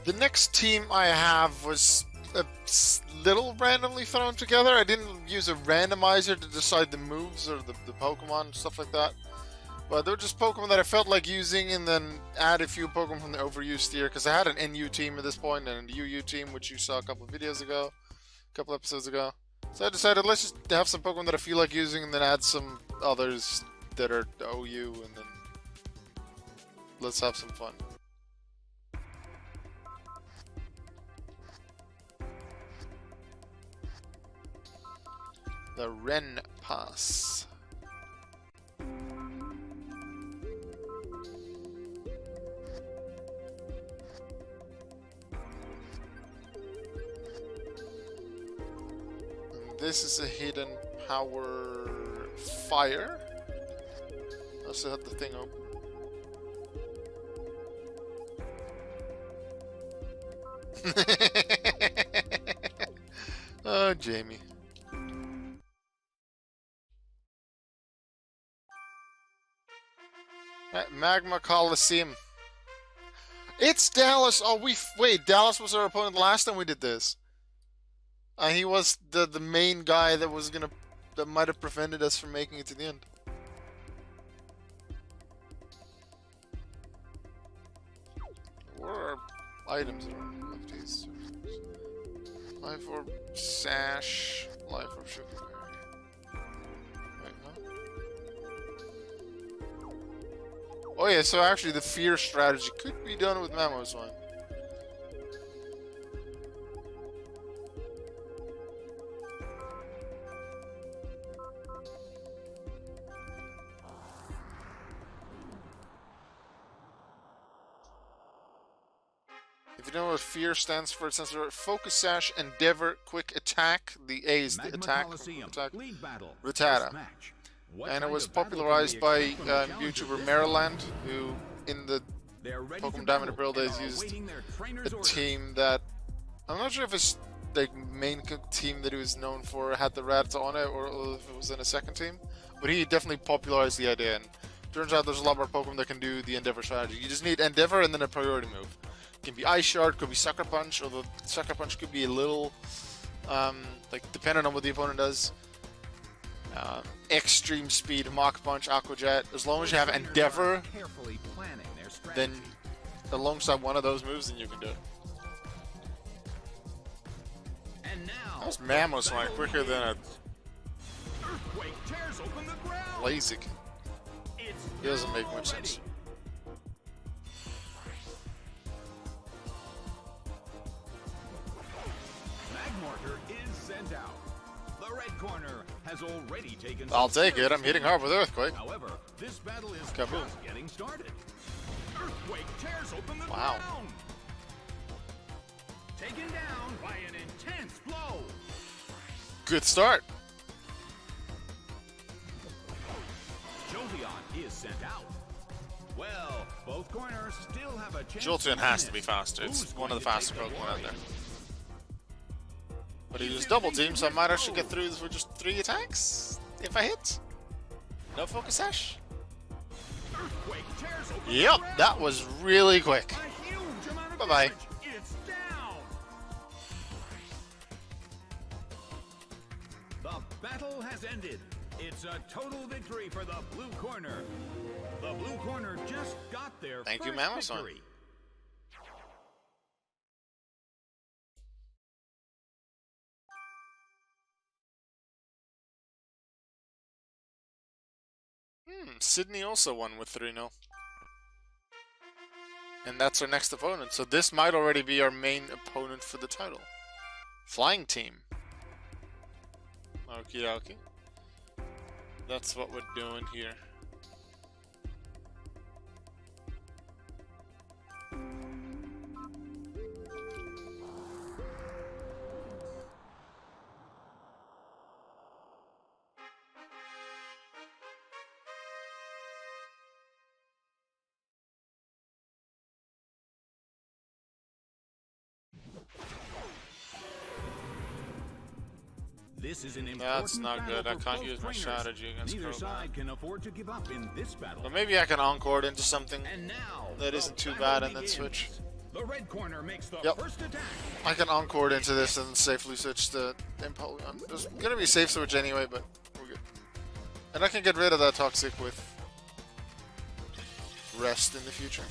The next team I have was a little randomly thrown together. I didn't use a randomizer to decide the moves or the Pokemon, stuff like that. But they were just Pokemon that I felt like using, and then add a few Pokemon from the overused tier, because I had an NU team at this point and a UU team, which you saw a couple of videos ago, a couple episodes ago. So I decided let's just have some Pokemon that I feel like using, and then add some others that are OU, and then let's have some fun. The Ren Pass. This is a hidden power fire. I also had the thing open. Oh, Jamie. Magma Coliseum. It's Dallas. Oh, wait. Dallas was our opponent the last time we did this. He was the main guy that might have prevented us from making it to the end. What are our items around lefties? Life Orb Sash, Life Orb Sugar. Wait, no? Oh yeah, so actually the fear strategy could be done with Mamoswine. If you know what fear stands for, it stands for Focus Sash, Endeavor, Quick Attack. The A is the attack. Rattata. And it was popularized by YouTuber Maryland, who in the Pokemon Diamond and Pearl days used a team that I'm not sure if it's the main team that he was known for had the Rattata on it, or if it was in a second team. But he definitely popularized the idea. And turns out there's a lot more Pokemon that can do the Endeavor strategy. You just need Endeavor and then a priority move. It can be Ice Shard, could be Sucker Punch, although Sucker Punch could be a little, like, dependent on what the opponent does. Extreme Speed, Mach Punch, Aqua Jet. As long as you have Endeavor, then alongside one of those moves, then you can do it. That was Mamoswine quicker than a Blaziken. It doesn't make much sense. I'll take it. I'm hitting hard with Earthquake. However, this battle is Kaboom. just getting started. Earthquake tears open the Wow. ground. Taken down by an intense blow. Good start. Jolteon is sent out. Well, both corners still have a chance. Jolteon has to be faster. It's one of the fastest Pokemon out there. But he was double teamed, so I might actually get through this with just 3 attacks if I hit. No Focus Sash. Yep, that was really quick. Bye-bye. The battle has ended. It's a total victory for the blue corner. The blue corner just got their Thank you, first Mamoswine. victory. Sydney also won with 3-0. And that's our next opponent. So this might already be our main opponent for the title. Flying Team. Okie dokie. That's what we're doing here. This is an That's important not good. battle I for can't both use my trainers. strategy against Neither Crobat. side can afford to give up in this battle. But maybe I can encore it into something And now, that the isn't too battle bad and then begins. switch. The red corner makes the first attack. I can encore into this and safely switch to Empoleon. There's gonna be a safe switch anyway, but we're good. And I can get rid of that Toxic with Rest in the future.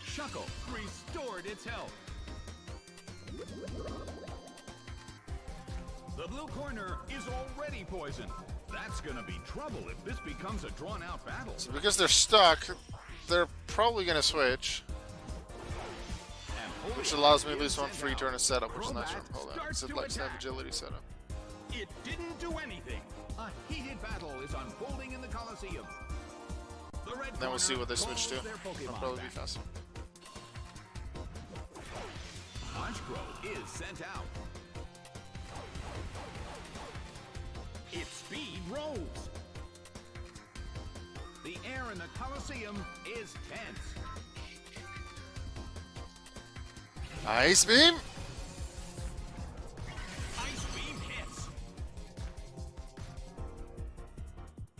Shuckle restored its health. The blue corner is already poisoned. That's gonna be trouble if this becomes a drawn-out battle. So because they're stuck, they're probably gonna switch. Which allows me at least one free turn of setup, which is nice for Empoleon. So it likes to have agility setup. It didn't do anything. A heated battle is unfolding in the Coliseum. The red Then we'll see what they switch to. their Pokemon It'll probably be back. faster. Honchkrow is sent out. Its speed rose. The air in the Coliseum is tense. Ice Beam! Ice beam hits.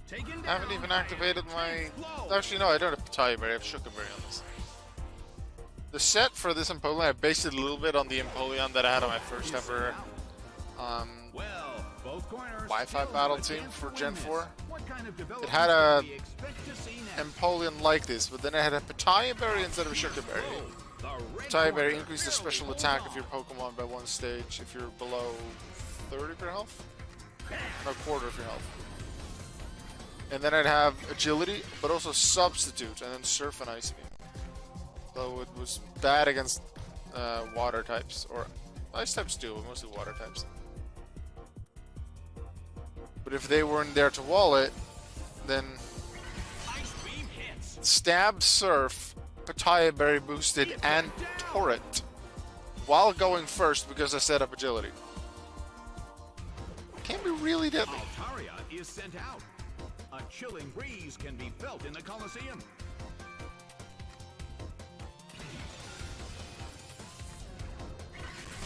Taken down. I haven't even activated my... Intense blow. Actually, no, I don't have Tiber, I have Shuckle on this. The set for this Empoleon, I based it a little bit on the Empoleon that I had on my first ever Well, both corners Wi-Fi still battle have a team chance for to Gen win 4. this. What kind of It had a developments can we expect to see next? Empoleon like this, but then I had a Pitaya Berry instead of a Shuckle Berry. The red Pitaya Berry corner increased the barely special holds attack on. of your Pokemon by one stage if you're below 30 per health? No, quarter of your health. And then I'd have Agility, but also Substitute, and then Surf and Ice Beam. So it was bad against water types, or ice types too, but mostly water types. But if they weren't there to wall it, then Ice beam hits. Stab, Surf, Pitaya Berry boosted, and Torrent, while going first because I set up Agility. Can be really deadly. Altaria is sent out. A chilling breeze can be felt in the Coliseum.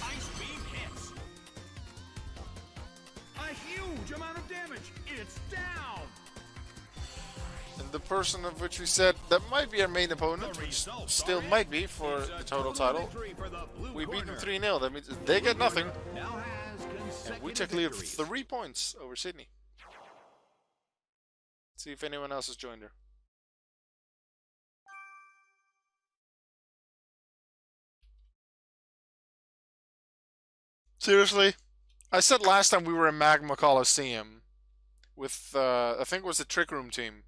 Ice beam hits. A huge amount of damage. It's down. And the person of which we said that might be our main opponent, The which results still are might in. be for It's a the total title, victory for the blue we beat them corner. 3-0. That means they get nothing. Now has And we consecutive took a lead of victories. 3 points over Sydney. See if anyone else has joined her. Seriously? I said last time we were in Magma Coliseum with, I think it was the Trick Room team,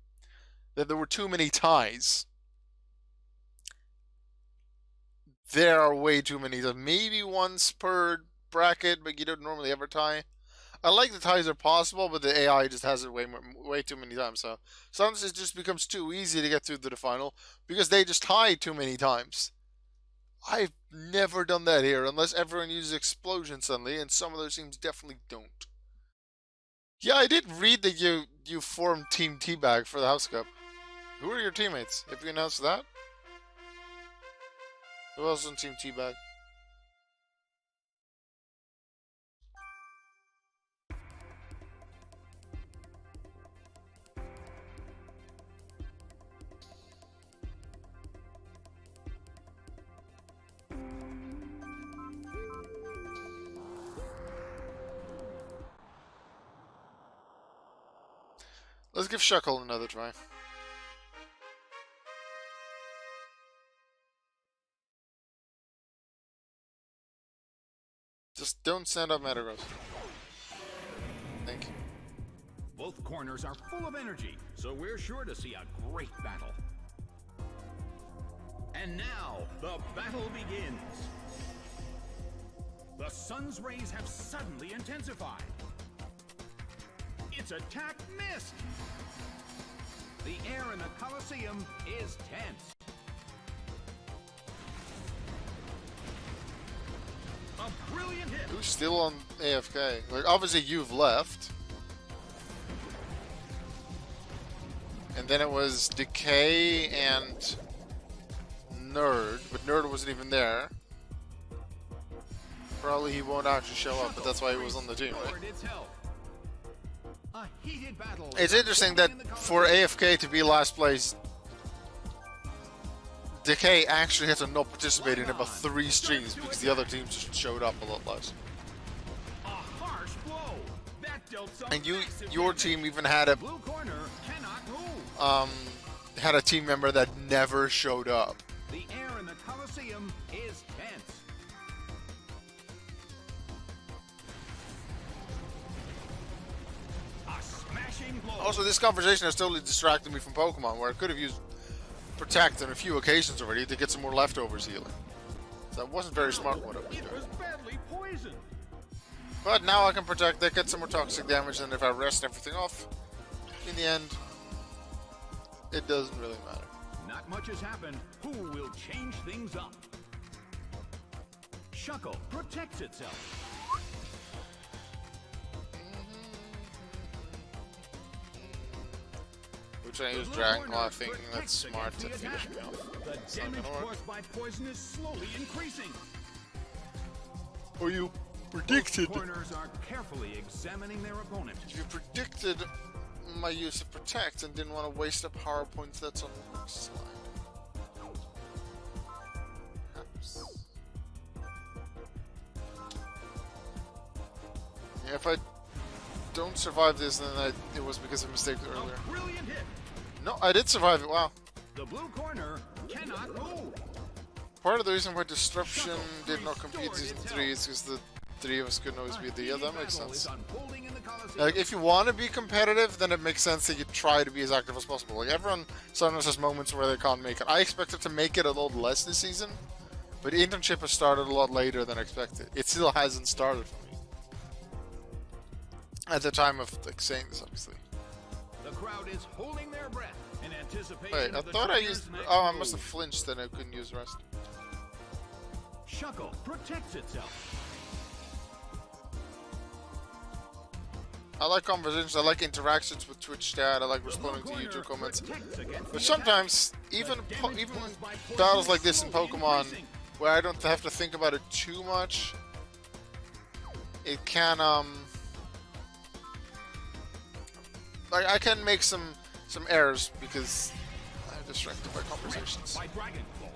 that there were too many ties. There are way too many. Maybe once per bracket, but you don't normally ever tie. I like the ties are possible, but the AI just has it way too many times. So sometimes it just becomes too easy to get through to the final because they just tie too many times. I've never done that here unless everyone uses Explosion suddenly, and some of those teams definitely don't. Yeah, I did read that you formed Team Teabag for the House Cup. Who are your teammates? Have you announced that? Who else is on Team Teabag? Let's give Shuckle another try. Just don't send up Metagross. Thank you. Both corners are full of energy, so we're sure to see a great battle. And now, the battle begins. The sun's rays have suddenly intensified. Its attack missed. The air in the Coliseum is tense. A brilliant hit. Who's still on AFK? Like, obviously you've left. And then it was Decay and Nerd, but Nerd wasn't even there. Probably he won't actually show up, but that's why he was on the team, right? Restored its health. A heated battle It's is interesting that unfolding in the for Coliseum. AFK to be last place Decay actually had to not participate in about 3 streams because the other teams just showed up a lot less. A harsh blow. That dealt some And massive your damage. team even had a Blue corner cannot move. team member that never showed up. The air in the Coliseum is tense. A smashing blow. Also, this conversation has totally distracted me from Pokemon, where I could have used Protect on a few occasions already to get some more leftovers healing. So that wasn't very smart what I was It doing. was badly poisoned. But now I can Protect, they get some more toxic damage, and if I rest everything off, in the end, it doesn't really matter. Not much has happened. Who will change things up? Shuckle protects itself. Which I use Dragon Claw, thinking that's smart to finish me off. The damage caused by poison is slowly increasing. Oh, you predicted. Corners are carefully examining their opponent. You predicted my use of Protect and didn't want to waste a power point that's on the next slide. Perhaps. Yeah, if I don't survive this, then it was because of a mistake earlier. A brilliant hit. No, I did survive it. Wow. The blue corner cannot move. Part of the reason why Disruption did not compete season 3 is because the 3 of us couldn't always be the yeah, that makes sense. Like, if you want to be competitive, then it makes sense that you try to be as active as possible. Like, everyone sometimes has moments where they can't make it. I expected to make it a lot less this season, but internship has started a lot later than expected. It still hasn't started for me. At the time of like saying this, obviously. The crowd is holding their breath in anticipation. Wait, I of the thought I trainer's used. next Oh, I move. must have flinched, then I couldn't use rest. Shuckle protects itself. I like conversations, I like interactions with Twitch chat, I like responding to YouTube comments. But sometimes, even battles like this in Pokemon, where I don't have to think about it too much, it can, like, I can make some errors because I'm distracted by conversations. By Dragon Claw.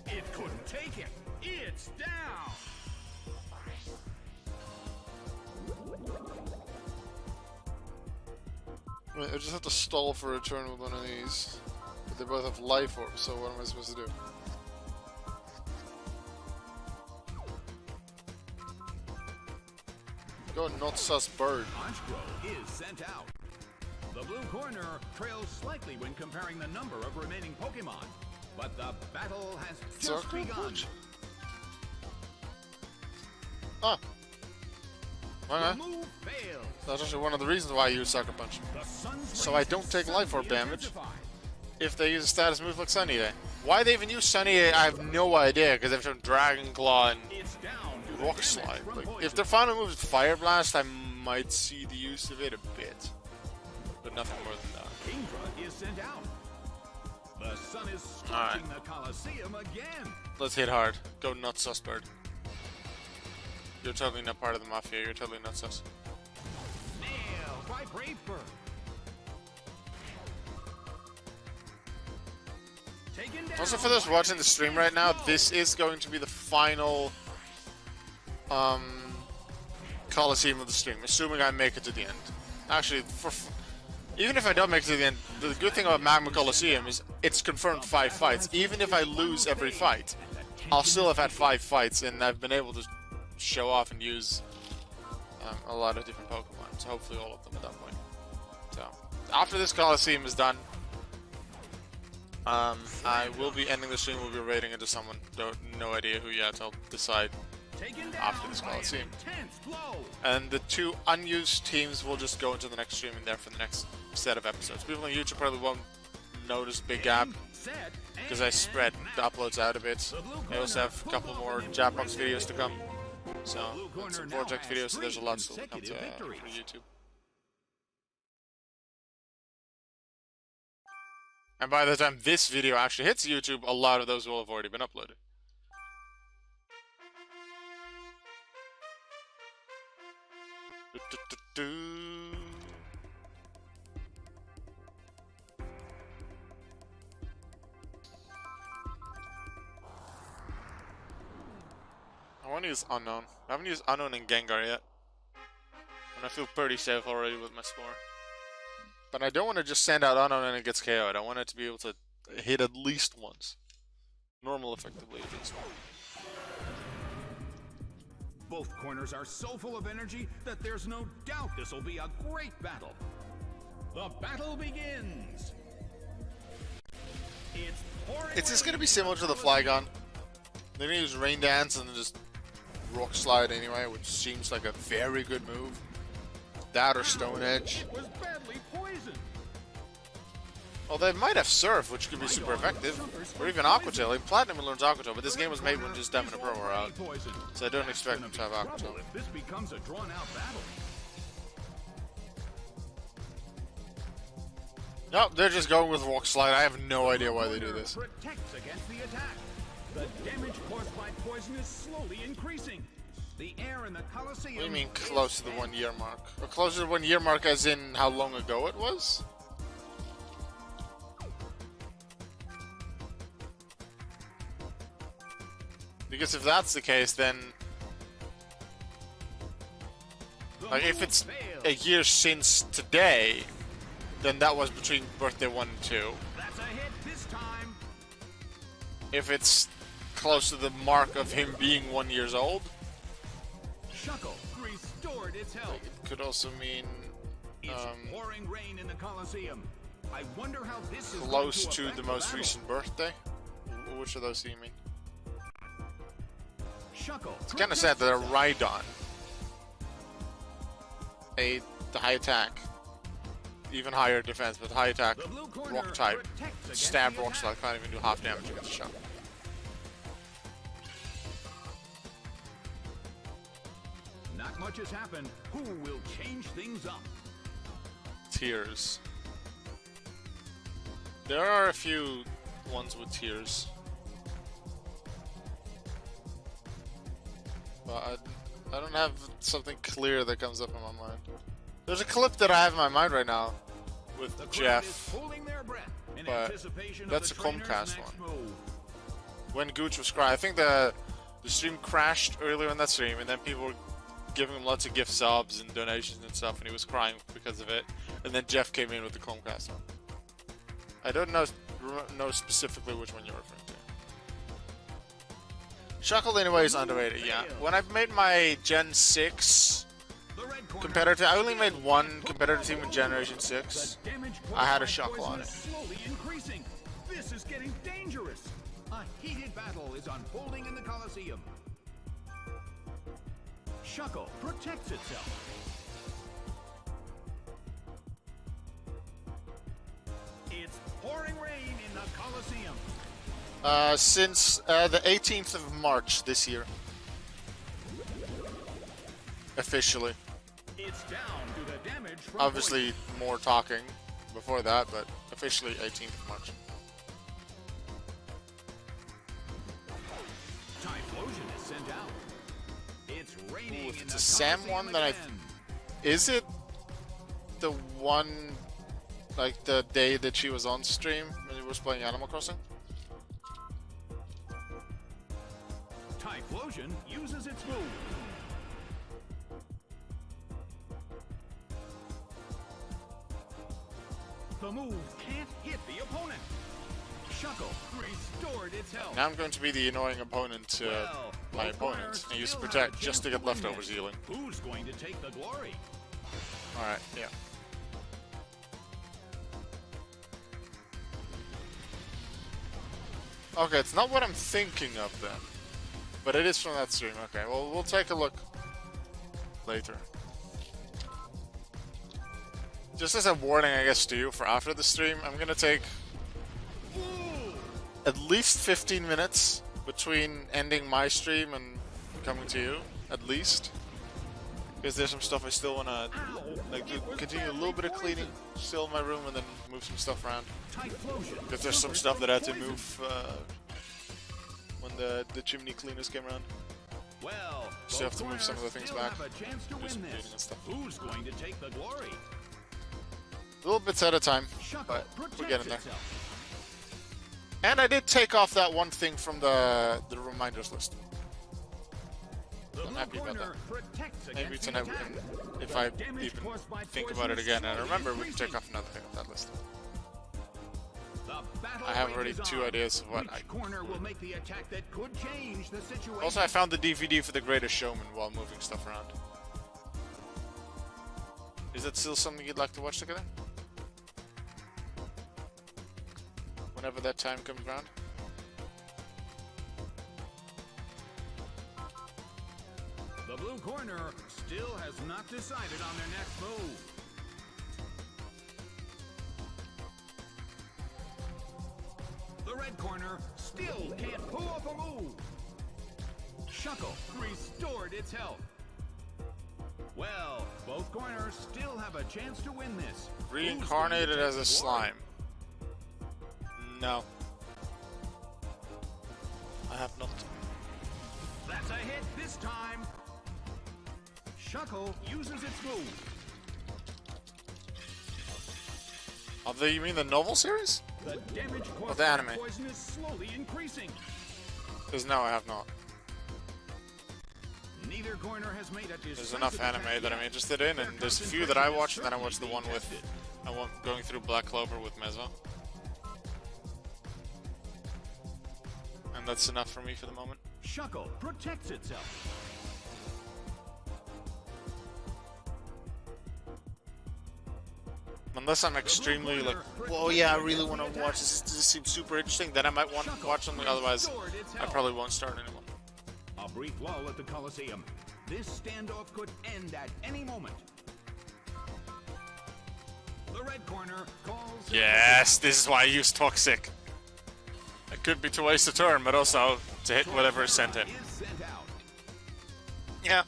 It couldn't take it. It's down. I just have to stall for a turn with one of these. But they both have life orbs, so what am I supposed to do? Go not sus bird. Honchkrow is sent out. The blue corner trails slightly when comparing the number of remaining Pokemon. But the battle has just begun. Ah. The Okay. move fails. That's actually one of the reasons why I use Sucker Punch. The sun's So I rays don't take suddenly life orb damage. intensify. If they use a status move like Sunny Day. Why they even use Sunny Day, I have no idea, because they've shown Dragon Claw and It's down to the Rock damage Slide. from Like, poison. if their final move is Fire Blast, I might see the use of it a bit. But nothing more than that. Kingdra is sent out. The sun is Alright. scorching the Coliseum again. Let's hit hard. Go nuts, sus bird. You're totally not part of the Mafia, you're totally not sus. Nailed by Bravebird. Taken down. Also, for those watching the stream right now, this is going to be the final Coliseum of the stream, assuming I make it to the end. Actually, even if I don't make it to the end, the good thing about Magma Coliseum is it's confirmed 5 fights. Even if I lose every fight, I'll still have had 5 fights, and I've been able to show off and use a lot of different Pokemon. So hopefully all of them at that point. So after this Coliseum is done, I will be ending the stream. We'll be raiding into someone. No idea who yet. I'll decide Taken down after this by an Coliseum. intense blow. And the 2 unused teams will just go into the next stream in there for the next set of episodes. People on YouTube probably won't notice a big gap Set because I spread the uploads out a bit. I also have a couple more Japbox videos to come. So, and some project videos, so there's a lot still to come to for YouTube. And by the time this video actually hits YouTube, a lot of those will have already been uploaded. I want to use Unknown. I haven't used Unknown and Gengar yet. And I feel pretty safe already with my score. But I don't want to just send out Unknown and it gets KO'd. I want it to be able to hit at least once. Normal effectively at least. Both corners are so full of energy that there's no doubt this will be a great battle. The battle begins. It's just going to be similar to the Flygon. They're going to use Rain Dance and then just Rock Slide anyway, which seems like a very good move. That or Stone Edge. It was badly poisoned. Well, they might have Surf, which could be super effective. Or even Aqua Tail. Like, Platinum learns Aqua Tail, but this game was made when just Devin and Pro were out. So I don't expect them to have Aqua Tail. If this becomes a drawn-out battle. Nope, they're just going with Rock Slide. I have no idea why they do this. Protects against the attack. The damage caused by poison is slowly increasing. The air in the Coliseum. What do you mean close to the 1 year mark? Or closer to the 1 year mark as in how long ago it was? Because if that's the case, then like if it's a year since today, then that was between birthday 1 and 2. That's a hit this time. If it's close to the mark of him being 1 year old, Shuckle restored its health. it could also mean It's pouring rain in the Coliseum. I wonder how this is close going to affect the most battle. recent birthday. Which of those do you mean? Shuckle. It's kind of sad that a Rhydon, the high attack, even higher defense, but high attack, rock type, stab rock slide, can't even do half damage against a Shuckle. Not much has happened. Who will change things up? Tears. There are a few ones with tears. But I don't have something clear that comes up in my mind. There's a clip that I have in my mind right now with Jeff, but that's a Comcast one. When Gooch was crying, I think the stream crashed earlier in that stream, and then people were giving him lots of gift subs and donations and stuff, and he was crying because of it. And then Jeff came in with the Comcast one. I don't know specifically which one you're referring to. Shuckle anyway is underrated, yeah. When I made my Gen 6 competitor, I only made one competitor team in Generation 6. I had a Shuckle on it. Slowly increasing. This is getting dangerous. A heated battle is unfolding in the Coliseum. Shuckle protects itself. It's pouring rain in the Coliseum. Since the 18th of March this year. Officially. It's down to the damage from Obviously more talking before that, but officially 18th of March. Typhlosion is sent out. It's raining. Ooh, if in it's the a Sam Coliseum one, then again. Is it the one, like the day that she was on stream when she was playing Animal Crossing? Typhlosion uses its move. The move can't hit the opponent. Shuckle restored its health. Now I'm going to be the annoying opponent to Well, my both opponent corners and use still Protect have a just to chance get win leftovers this. healing. Who's going to take the glory? Alright, yeah. Okay, it's not what I'm thinking of then. But it is from that stream. Okay, well, we'll take a look later. Just as a warning, I guess, to you for after the stream, I'm gonna take at least 15 minutes between ending my stream and coming to you, at least. Because there's some stuff I still wanna like continue a little bit of cleaning still in my room and then move some stuff around. Because there's some stuff that I had to move when the chimney cleaners came around. Well, Still have to move some of the things still back. have a chance to Do win some this. cleaning and stuff. Who's going to take the glory? Little bits at a time, Shuckle but we're protects getting there. itself. And I did take off that one thing from the reminders list. I'm happy about that. Maybe tonight we can, if I even think about it again and I remember, we can take off another thing off that list. I have already 2 ideas of what I... Also, I found the DVD for The Greatest Showman while moving stuff around. Is that still something you'd like to watch together? Whenever that time comes around? The blue corner still has not decided on their next move. The red corner still can't pull off a move. Shuckle restored its health. Well, both corners still have a chance to win this. Reincarnated as a slime. No. I have not. That's a hit this time. Shuckle uses its move. You mean the novel series? The damage caused the anime. by poison is slowly increasing. Because no, I have not. Neither corner has made a There's enough anime that I'm interested in, and there's a few that I watched, and then I watched the one with... going through Black Clover with Mezzo. And that's enough for me for the moment. Shuckle protects itself. Unless I'm extremely like, whoa, yeah, I really want to watch this. This seems super interesting. Then I might want to watch something. Otherwise, I probably won't start anyone. A brief lull at the Coliseum. This standoff could end at any moment. The red corner calls. Yes, this is why I use Toxic. It could be to waste a turn, but also to hit whatever is sent in. Yeah,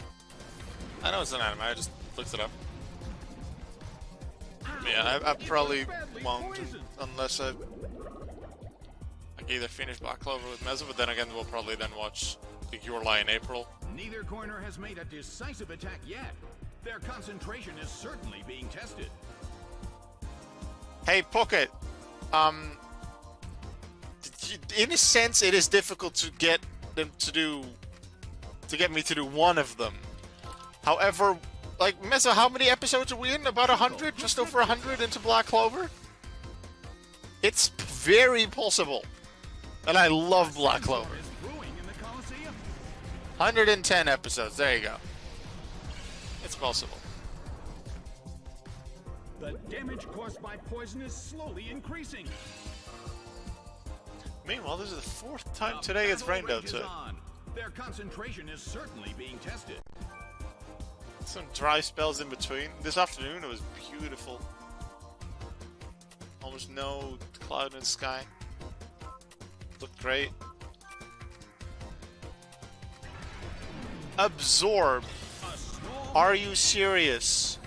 I know it's an anime. I just looked it up. Yeah, I probably won't unless I either finish Black Clover with Mezzo, but then again we'll probably then watch Your Lie in April. Neither corner has made a decisive attack yet. Their concentration is certainly being tested. Hey, Pocket. In a sense, it is difficult to get them to get me to do one of them. However, like, Mezzo, how many episodes are we in? About 100? Just over 100 into Black Clover? It's very possible. And I love Black Clover. 110 episodes. There you go. It's possible. The damage caused by poison is slowly increasing. Meanwhile, this is the 4th time today it's rained outside. Their concentration is certainly being tested. Some dry spells in between. This afternoon it was beautiful. Almost no cloud in the sky. Looked great. Absorb. Are you serious?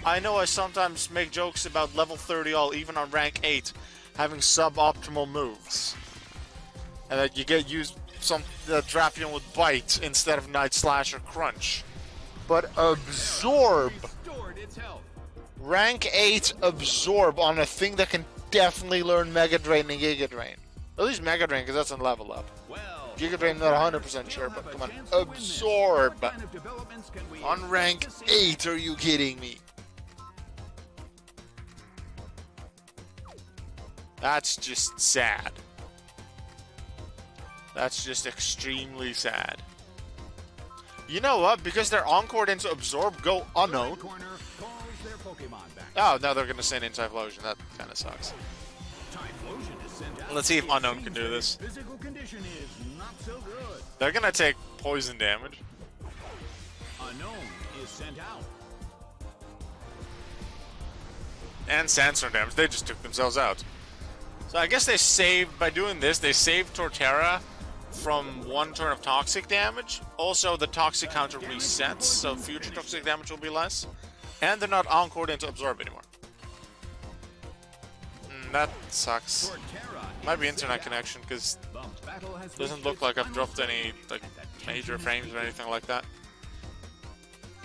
I know I sometimes make jokes about level 30 all, even on rank 8, having suboptimal moves. And that you get used some Drapion with Bite instead of Night Slash or Crunch. But Absorb! Rank 8 Absorb on a thing that can definitely learn Mega Drain and Giga Drain. At least Mega Drain, because that's on level up. Giga Drain, not 100% sure, but come on. Absorb! On rank 8, are you kidding me? That's just sad. That's just extremely sad. You know what? Because they're encored into Absorb, go Unown. Oh, now they're going to send in Typhlosion. That kind of sucks. Let's see if Unown can do this. They're going to take poison damage. Unown is sent out. And Sandstorm damage. They just took themselves out. So I guess they saved, by doing this, they saved Torterra from 1 turn of toxic damage. Also, the toxic counter resets, so future toxic damage will be less. And they're not encored into Absorb anymore. That sucks. Might be internet connection, because it doesn't look like I've dropped any like major frames or anything like that.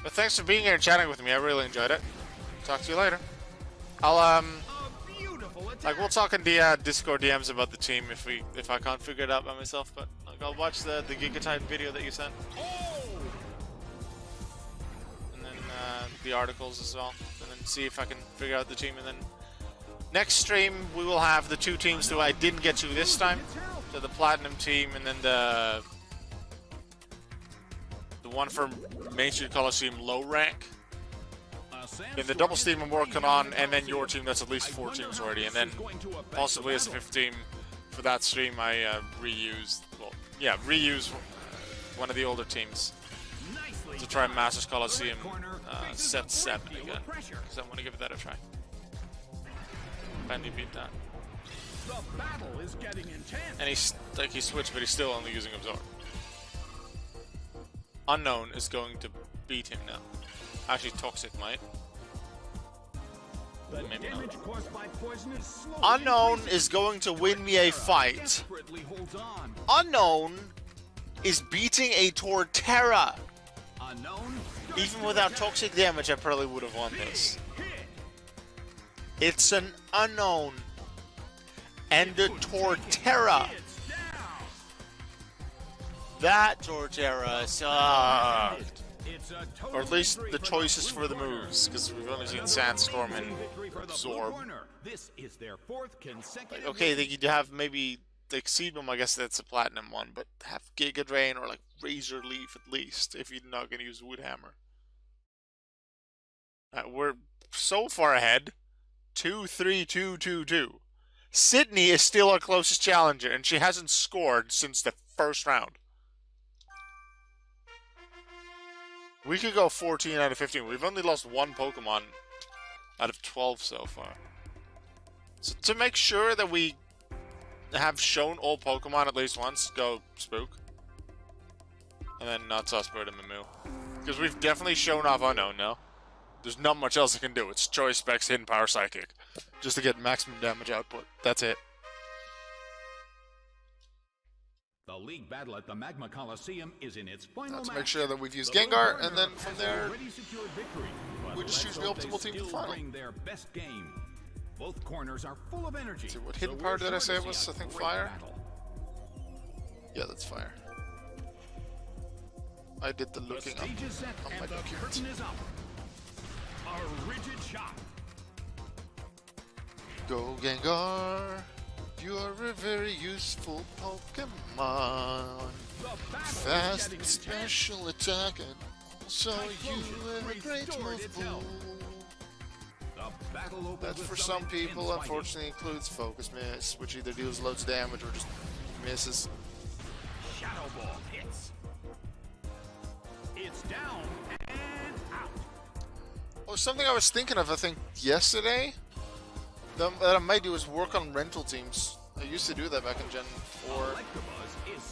But thanks for being here and chatting with me. I really enjoyed it. Talk to you later. I'll like, we'll talk in the Discord DMs about the team if I can't figure it out by myself, but like, I'll watch the Giga Type video that you sent. the articles as well, and then see if I can figure out the team. And then next stream we will have the two teams that I didn't get to this time, so the Platinum team and then the one from Main Street Coliseum low rank. And the doubles team I'm working on, and then your team that's at least 4 teams already, and then possibly as a 5th team for that stream I reuse one of the older teams to try Masters Coliseum set 7 again, because I want to give that a try. And he beat that. And he's like he switched, but he's still only using Absorb. Unknown is going to beat him now. Actually, Toxic might. Maybe not. Unknown is going to win me a fight. Unknown is beating a Torterra. Even without Toxic damage, I probably would have won this. It's an Unknown and a Torterra. That Torterra sucked. Or at least the choices for the moves, because we've only seen Sandstorm and Absorb. Like, okay, they could have maybe like Seed Bomb, I guess that's a Platinum one, but have Giga Drain or like Razor Leaf at least, if you're not going to use Wood Hammer. We're so far ahead. 2-3-2-2-2. Sydney is still our closest challenger, and she hasn't scored since the first round. We could go 14 out of 15. We've only lost 1 Pokemon out of 12 so far. So to make sure that we have shown all Pokemon at least once, go Spook. And then not Suspert and Mamu. Because we've definitely shown off Unknown now. There's not much else I can do. It's Choice Specs, Hidden Power, Psychic. Just to get maximum damage output. That's it. The league battle at the Magma Coliseum is in its final Let's match. make sure that we've used Gengar, and then from there, we just choose the optimal team for the final. Their best game. Both corners are full of energy. Let's see, what hidden power did I say it was? I think Fire? Yeah, that's Fire. I did the looking up on my document. A rigid shot. Go Gengar! You are a very useful Pokemon. Fast and special attack, and also you have a great move pool. That for some people unfortunately includes Focus Miss, which either deals loads of damage or just misses. Shadow Ball hits. It's down and out. Oh, something I was thinking of, I think, yesterday that I might do is work on rental teams. I used to do that back in Gen 4.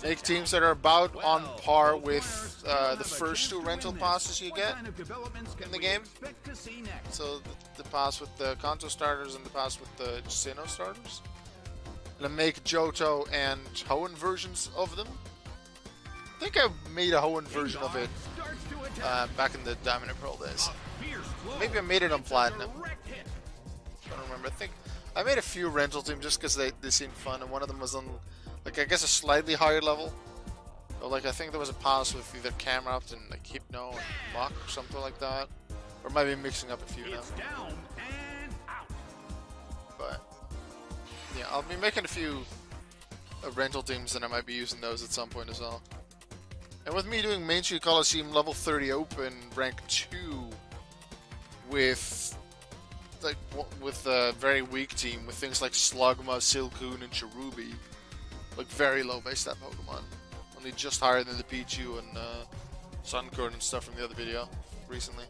Make teams that are about on par with the first 2 rental passes you get in the game. So the pass with the Kanto starters and the pass with the Sinnoh starters. And I make Johto and Hoenn versions of them. I think I made a Hoenn version of it back in the Diamond and Pearl days. Maybe I made it on Platinum. I don't remember. I think I made a few rental teams just because they seemed fun, and one of them was on, like, I guess a slightly higher level. Or, like, I think there was a pass with either Camerupt and like Hypno and Mach or something like that. Or maybe mixing up a few now. But yeah, I'll be making a few rental teams, and I might be using those at some point as well. And with me doing Main Street Coliseum level 30 open, rank 2, with a very weak team with things like Slugma, Silcoon, and Cherubi, like very low base stat Pokemon, only just higher than the Pichu and Sunkern and stuff from the other video recently.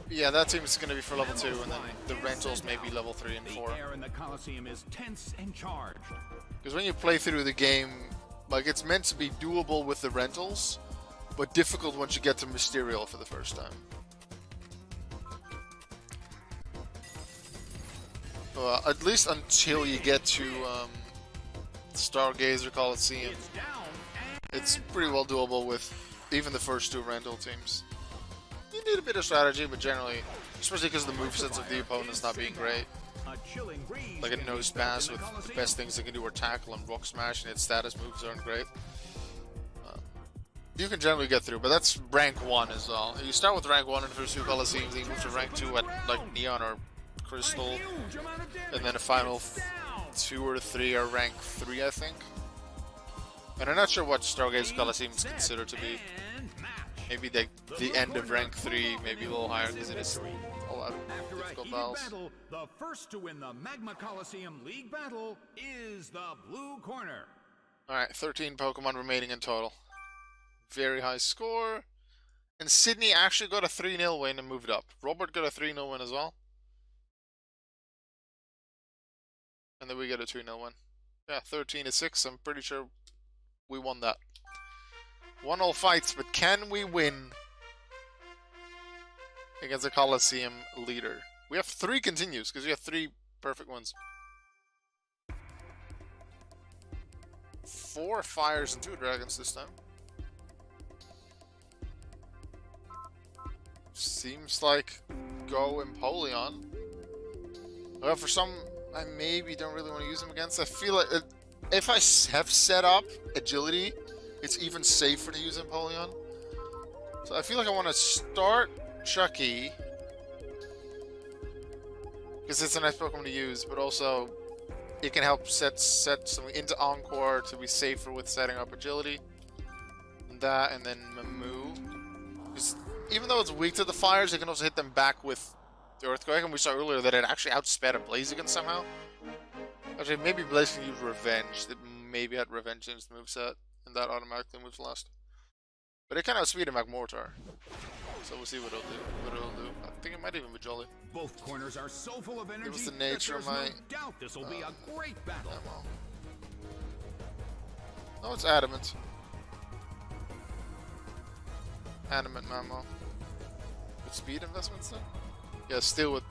Yeah, that team is going to be for level 2, and then the rentals may be level 3 and 4. The air in the Coliseum is tense and charged. Because when you play through the game, like, it's meant to be doable with the rentals, but difficult once you get to Mysterial for the first time. At least until you get to Stargazer Coliseum. It's pretty well doable with even the first 2 rental teams. You need a bit of strategy, but generally, especially because the movesets of the opponents not being great. Like a Nose Pass with the best things they can do are Tackle and Rock Smash, and its status moves aren't great. you can generally get through, but that's rank 1 as well. You start with rank 1 in the first 2 Colosseums, then you move to rank 2 at like Neon or Crystal, and then the final 2 or 3 are rank 3, I think. And I'm not sure what Stargaze Coliseum is considered to be. Maybe the end of rank 3, maybe a little higher because it is a lot of difficult battles. The first to win the Magma Coliseum League battle is the blue corner. Alright, 13 Pokemon remaining in total. Very high score. And Sydney actually got a 3-0 win and moved up. Robert got a 3-0 win as well. And then we get a 2-0 win. Yeah, 13-6. I'm pretty sure we won that. 1-all fights, but can we win against a Coliseum leader? We have 3 continues, because we have 3 perfect ones. 4 fires and 2 dragons this time. Seems like Go Empoleon. Well, for some, I maybe don't really want to use them against. I feel like if I have set up agility, it's even safer to use Empoleon. So I feel like I want to start Chucky, because it's a nice Pokemon to use, but also it can help set something into Encore to be safer with setting up agility. And that, and then Mamu. Because even though it's weak to the fires, it can also hit them back with the Earthquake, and we saw earlier that it actually outsped a Blaziken somehow. Actually, maybe Blaze can use Revenge. That maybe had Revenge in its moveset, and that automatically moves last. But it can outspeed a Magmortar. So we'll see what it'll do. I think it might even be Jolly. Both corners are so full of energy. It was the nature of my... no doubt this will be a great battle. Ammo. No, it's Adamant. Adamant Mammo. With speed investments then? Yeah, still with...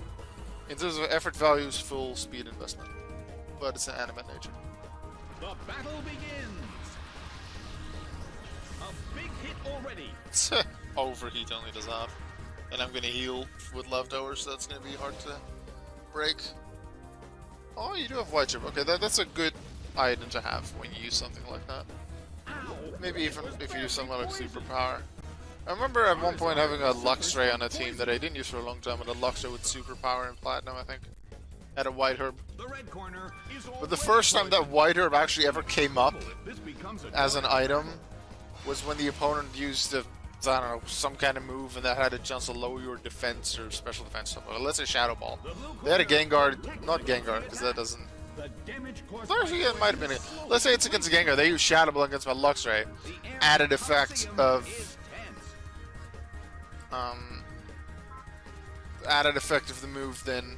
In terms of effort values, full speed investment. But it's an Adamant nature. The battle begins! A big hit already! Overheat only does half. And I'm gonna heal with leftovers, so that's gonna be hard to break. Oh, you do have White Chip. Okay, that's a good item to have when you use something like that. Maybe even if you use something like Superpower. I remember at one point having a Luxray on a team that I didn't use for a long time, and a Luxray with Superpower and Platinum, I think. Had a White Herb. But the first time that White Herb actually ever came up as an item was when the opponent used the, I don't know, some kind of move, and that had a chance to lower your defense or special defense stuff. Let's say Shadow Ball. They had a Gengar, not Gengar, because that doesn't... Actually, it might have been let's say it's against Gengar. They use Shadow Ball against my Luxray. Added effect of... added effect of the move then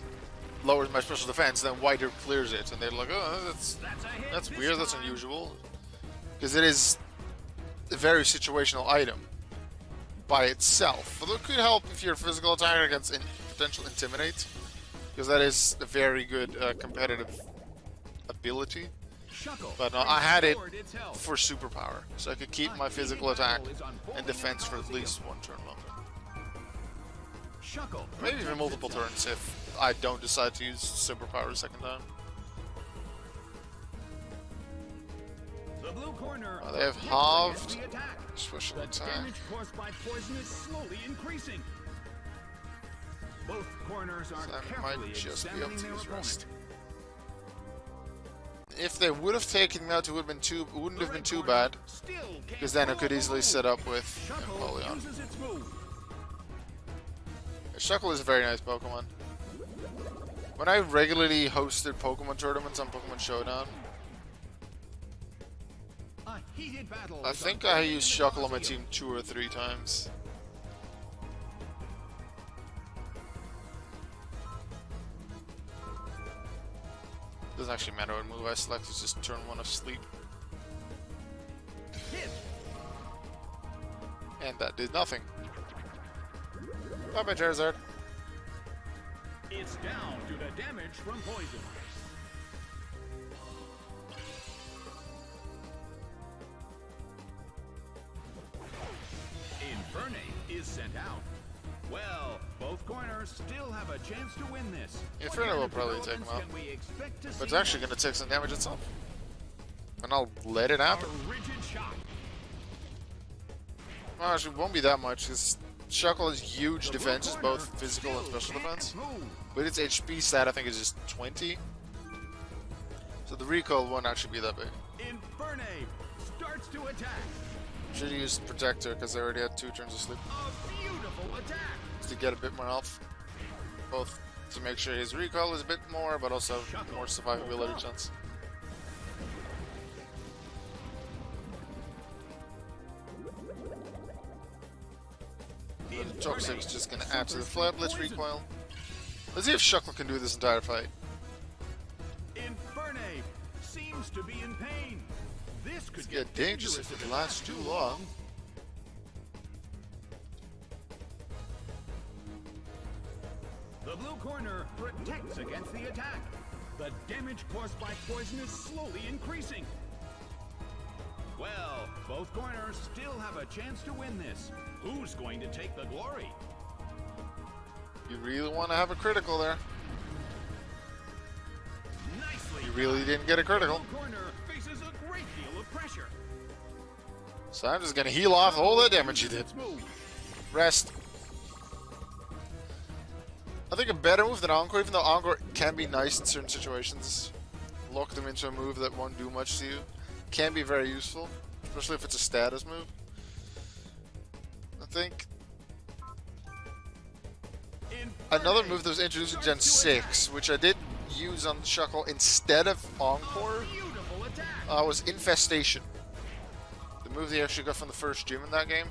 lowers my special defense, then White Herb clears it, and they're like, oh, that's weird, that's unusual. Because it is a very situational item by itself. Although it could help if you're a physical attacker against potential Intimidate, because that is a very good competitive ability. But I had it for Superpower, so I could keep my physical attack and defense for at least one turn longer. Maybe even multiple turns if I don't decide to use Superpower a second time. They have halved special attack. Damage caused by poison is slowly increasing. Both corners are So I carefully might just be able examining to their use Rest. opponent. If they would have taken me out, it wouldn't have been too bad, because then I could easily set up with Empoleon. Shuckle is a very nice Pokemon. When I regularly hosted Pokemon tournaments on Pokemon Showdown, I think I used Shuckle on my team 2 or 3 times. Doesn't actually matter what move I select, it's just turn 1 of Sleep. And that did nothing. Bye-bye, Charizard. It's down due to damage from poison. Infernape is sent out. Well, both corners still have a chance to win this. Inferno will probably take him out. But it's actually going to take some damage itself. And I'll let it happen. A rigid shot. Well, actually, it won't be that much, because Shuckle has huge defenses, both physical and special defense. But its HP stat, I think, is just 20. So the recoil won't actually be that big. Infernape starts to attack. Should have used Protector, because they already had 2 turns of sleep. A beautiful attack. To get a bit more health. Both to make sure his recoil is a bit more, but also more survivability chance. The Toxic's just going to add to the Flare Blitz recoil. Let's see if Shuckle can do this entire fight. Infernape seems to be in pain. This could get dangerous if it lasts too long. The blue corner protects against the attack. The damage caused by poison is slowly increasing. Well, both corners still have a chance to win this. Who's going to take the glory? You really want to have a critical there. Nicely You really didn't get a critical. The blue corner faces a great deal of pressure. So I'm just going to heal off all that damage you did. Rest. I think a better move than Encore, even though Encore can be nice in certain situations. Lock them into a move that won't do much to you. Can be very useful, especially if it's a status move. I think another move that was introduced in Gen 6, which I did use on Shuckle instead of Encore, was Infestation. The move that you actually got from the first gym in that game.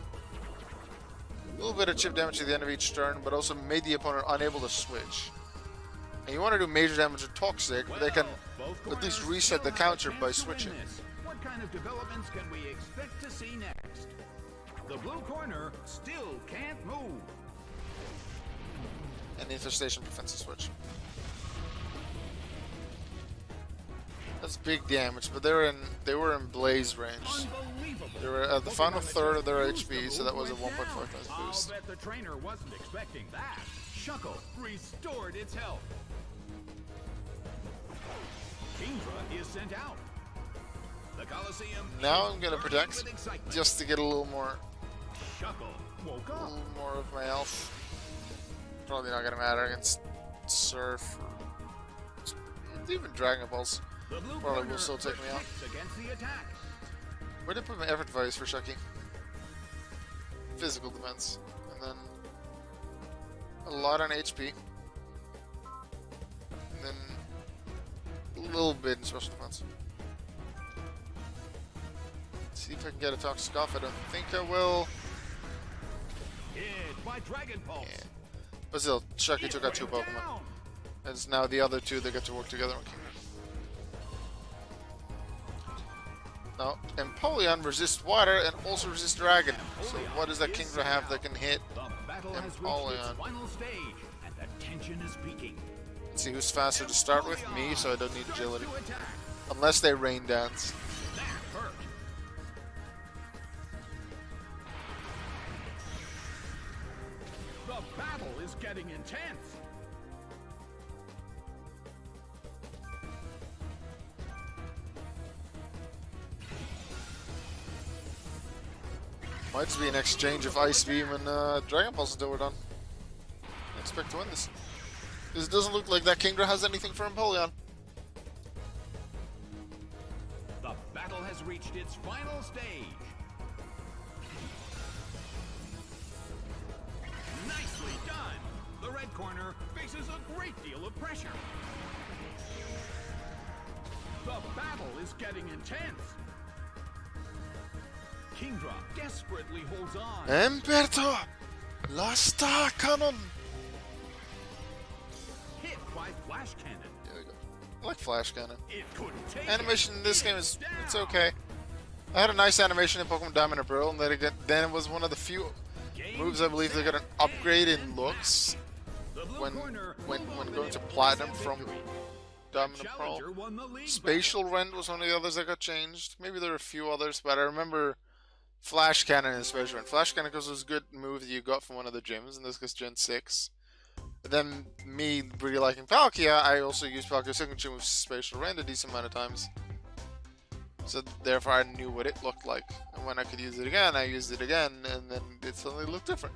A little bit of chip damage at the end of each turn, but also made the opponent unable to switch. And you want to do major damage to Toxic, but they can at least reset the counter by switching. What kind of developments can we expect to see next? The blue corner still can't move. And the Infestation prevents the switch. That's big damage, but they were in Blaze range. They were at the final third of their HP, so that was a 1.5 times boost. I'll bet the trainer wasn't expecting that. Shuckle restored its health. Kingdra is sent out. The Coliseum. Now I'm gonna protect, just to get a little more, of my health. Probably not gonna matter against Surf, or even Dragon Balls. Probably will still take me out. Where did I put my effort device for Shucky? Physical defense, and then a lot on HP, and then a little bit in special defense. See if I can get a Toxic off. I don't think I will. Yeah. But still, Shucky took out 2 Pokemon. And it's now the other 2 that get to work together on Kingdra. Now, Empoleon resists water and also resists Dragon. So what does that Kingdra have that can hit Empoleon? Let's see who's faster to start with. Me, so I don't need agility. Unless they rain dance. The battle is getting intense. Might just be an exchange of Ice Beam and Dragon Pulse until we're done. I expect to win this. Because it doesn't look like that Kingdra has anything for Empoleon. The battle has reached its final stage. Nicely done! The red corner faces a great deal of pressure. The battle is getting intense. Kingdra desperately holds on. Emperor! La Star Cannon! Hit by Flash Cannon. There we go. I like Flash Cannon. It couldn't take Animation in this game is it's okay. I had a nice animation in Pokemon Diamond and Pearl, and then it was one of the few moves I believe they got an upgrade in looks when going to Platinum from Diamond and Pearl. Spatial Rend was one of the others that got changed. Maybe there were a few others, but I remember Flash Cannon and Spatial Rend. Flash Cannon was a good move that you got from one of the gyms, and this gets Gen 6. But then me really liking Palkia, I also used Palkia's signature with Spatial Rend a decent amount of times. So therefore I knew what it looked like. And when I could use it again, I used it again, and then it suddenly looked different.